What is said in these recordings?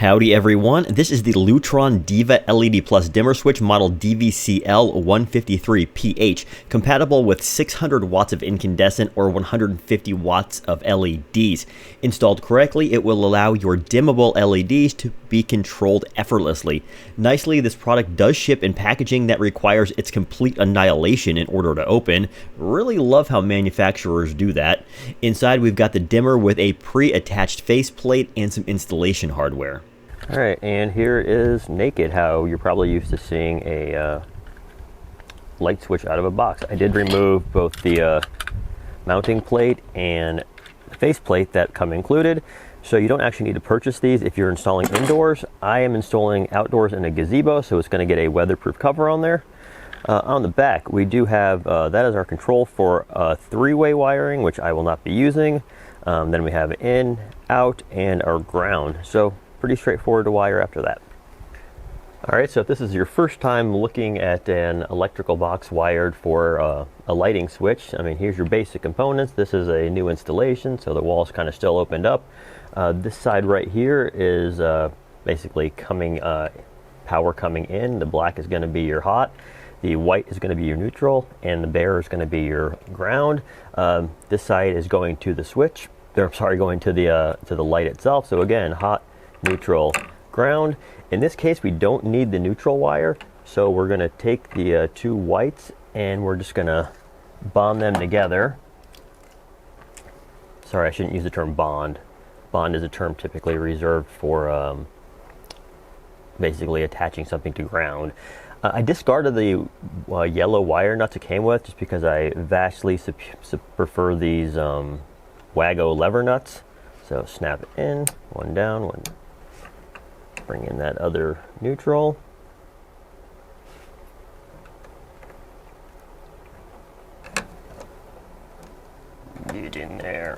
Howdy everyone, this is the Lutron Diva LED Plus dimmer switch model DVCL153PH, compatible with 600 watts of incandescent or 150 watts of LEDs. Installed correctly, it will allow your dimmable LEDs to be controlled effortlessly. Nicely, this product does ship in packaging that requires its complete annihilation in order to open. Really love how manufacturers do that. Inside we've got the dimmer with a pre-attached faceplate and some installation hardware. All right, and here is naked, how you're probably used to seeing a light switch out of a box. I did remove both the mounting plate and the faceplate that come included, so you don't actually need to purchase these if you're installing indoors. I am installing outdoors in a gazebo, so it's going to get a weatherproof cover on there. On the back, we do have, that is our control for three-way wiring, which I will not be using. Then we have in, out, and our ground. So pretty straightforward to wire after that. All right, so if this is your first time looking at an electrical box wired for a lighting switch, I mean, here's your basic components. This is a new installation, so the wall's kind of still opened up. This side right here is basically power coming in. The black is going to be your hot. The white is going to be your neutral, and the bare is going to be your ground. This side is going to the switch. Going to the light itself. So again, hot, neutral, ground. In this case, we don't need the neutral wire, so we're going to take the two whites and we're just going to bond them together. Sorry, I shouldn't use the term bond. Bond is a term typically reserved for basically attaching something to ground. I discarded the yellow wire nuts it came with just because I vastly prefer these Wago lever nuts. So snap it in, one down, one. Bring in that other neutral. Get in there.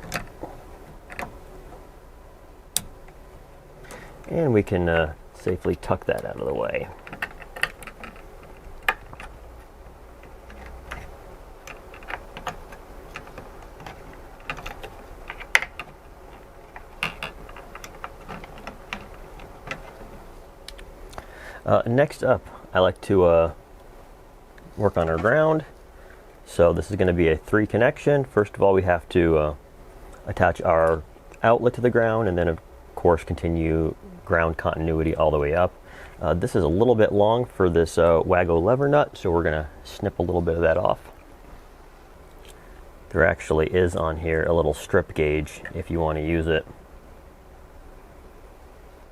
And we can safely tuck that out of the way. Next up, I like to work on our ground. So this is going to be a 3 connection. First of all, we have to attach our outlet to the ground, and then of course continue ground continuity all the way up. This is a little bit long for this Wago lever nut, so we're going to snip a little bit of that off. There actually is on here a little strip gauge if you want to use it,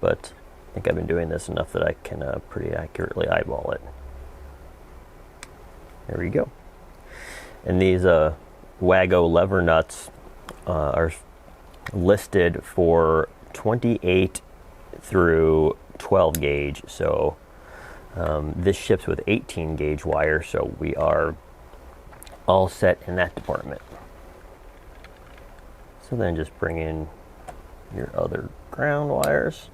but I think I've been doing this enough that I can pretty accurately eyeball it. There we go. And these Wago lever nuts are listed for 28 through 12 gauge. So this ships with 18 gauge wire, so we are all set in that department. So then just bring in your other ground wires.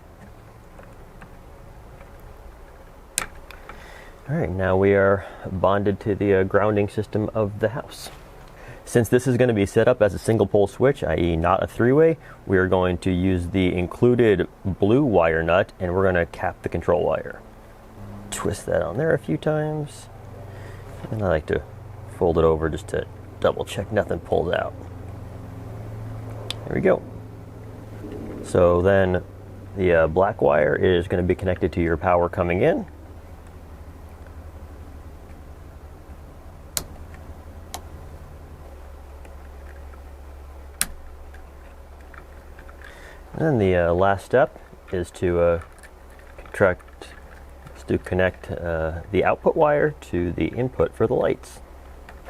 All right, now we are bonded to the grounding system of the house. Since this is going to be set up as a single pole switch, i.e. not a 3-way, we are going to use the included blue wire nut, and we're going to cap the control wire. Twist that on there a few times, and I like to fold it over just to double check nothing pulls out. There we go. So then the black wire is going to be connected to your power coming in. And then the last step is to connect the output wire to the input for the lights.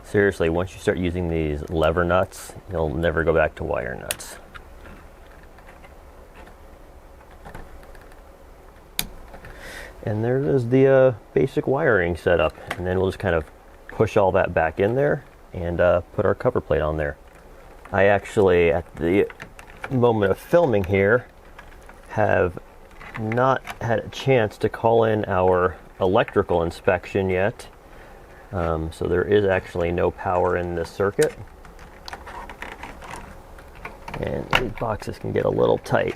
Seriously, once you start using these lever nuts, you'll never go back to wire nuts. And there is the basic wiring setup, and then we'll just kind of push all that back in there and put our cover plate on there. I actually, at the moment of filming here, have not had a chance to call in our electrical inspection yet, so there is actually no power in this circuit, and these boxes can get a little tight.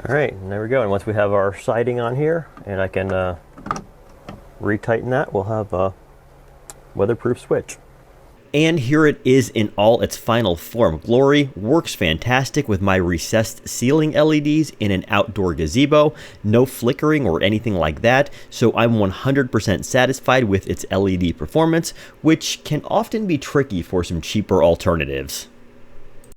All right, and there we go. And once we have our siding on here, and I can retighten that, we'll have a weatherproof switch. And here it is in all its final form. Glory works fantastic with my recessed ceiling LEDs in an outdoor gazebo. No flickering or anything like that, so I'm 100% satisfied with its LED performance, which can often be tricky for some cheaper alternatives.